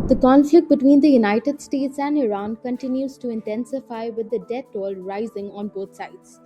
The conflict between the United States and Iran continues to intensify with the death toll rising on both sides.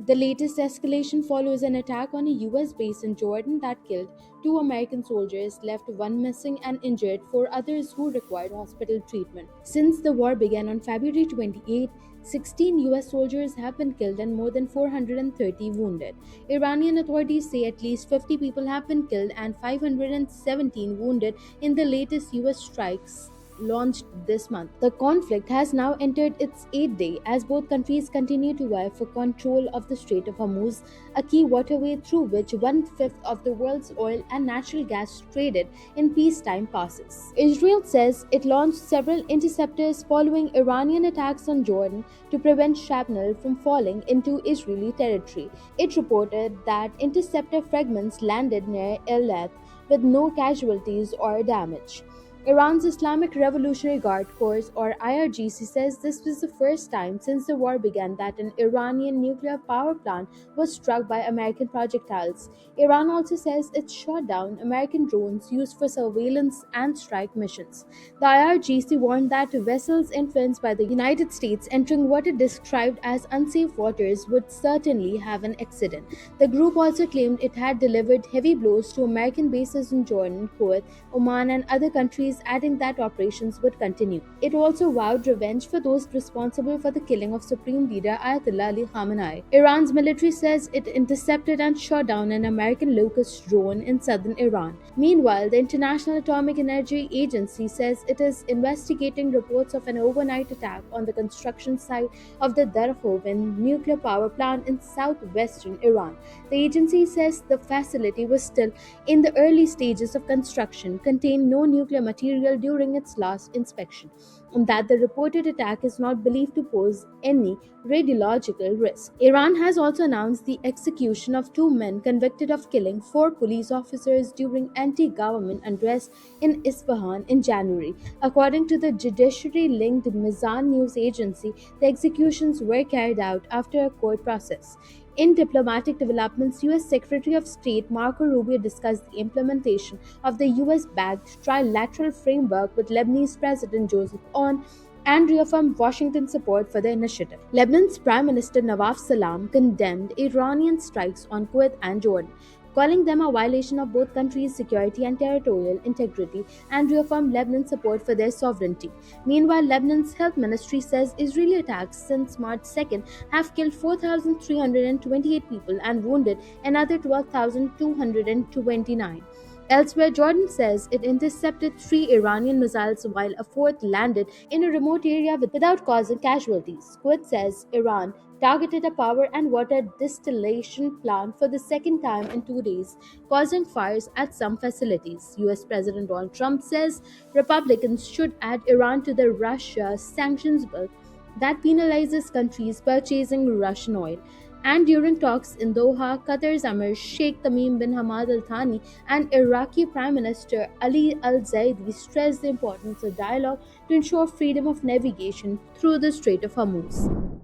The latest escalation follows an attack on a US base in Jordan that killed two American soldiers, left one missing and injured four others who required hospital treatment. Since the war began on February 28, 16 US soldiers have been killed and more than 430 wounded. Iranian authorities say at least 50 people have been killed and 517 wounded in the latest US strikes launched this month. The conflict has now entered its eighth day as both countries continue to vie for control of the Strait of Hormuz, a key waterway through which one-fifth of the world's oil and natural gas traded in peacetime passes. Israel says it launched several interceptors following Iranian attacks on Jordan to prevent shrapnel from falling into Israeli territory. It reported that interceptor fragments landed near Eilat with no casualties or damage. Iran's Islamic Revolutionary Guard Corps or IRGC says this was the first time since the war began that an Iranian nuclear power plant was struck by American projectiles. Iran also says it shot down American drones used for surveillance and strike missions. The IRGC warned that vessels influenced by the United States entering what it described as unsafe waters would certainly have an accident. The group also claimed it had delivered heavy blows to American bases in Jordan, Kuwait, Oman, and other countries, adding that operations would continue. It also vowed revenge for those responsible for the killing of Supreme Leader Ayatollah Ali Khamenei. Iran's military says it intercepted and shot down an American locust drone in southern Iran. Meanwhile, the International Atomic Energy Agency says it is investigating reports of an overnight attack on the construction site of the Darkhovin nuclear power plant in southwestern Iran. The agency says the facility was still in the early stages of construction, contained no nuclear material during its last inspection, and that the reported attack is not believed to pose any radiological risk. Iran has also announced the execution of two men convicted of killing four police officers during anti-government unrest in Isfahan in January. According to the judiciary-linked Mizan news agency, the executions were carried out after a court process. In diplomatic developments, U.S. Secretary of State Marco Rubio discussed the implementation of the U.S.-backed trilateral framework with Lebanese President Joseph Aoun and reaffirmed Washington's support for the initiative. Lebanon's Prime Minister Nawaf Salam condemned Iranian strikes on Kuwait and Jordan, calling them a violation of both countries' security and territorial integrity, and reaffirmed Lebanon's support for their sovereignty. Meanwhile, Lebanon's health ministry says Israeli attacks since March 2nd have killed 4,328 people and wounded another 12,229. Elsewhere, Jordan says it intercepted three Iranian missiles while a fourth landed in a remote area without causing casualties. Kuwait says Iran targeted a power and water distillation plant for the second time in 2 days, causing fires at some facilities. US President Donald Trump says Republicans should add Iran to the Russia sanctions bill that penalizes countries purchasing Russian oil. And during talks in Doha, Qatar's Emir Sheikh Tamim bin Hamad Al Thani and Iraqi Prime Minister Ali Al Zaidi stressed the importance of dialogue to ensure freedom of navigation through the Strait of Hormuz.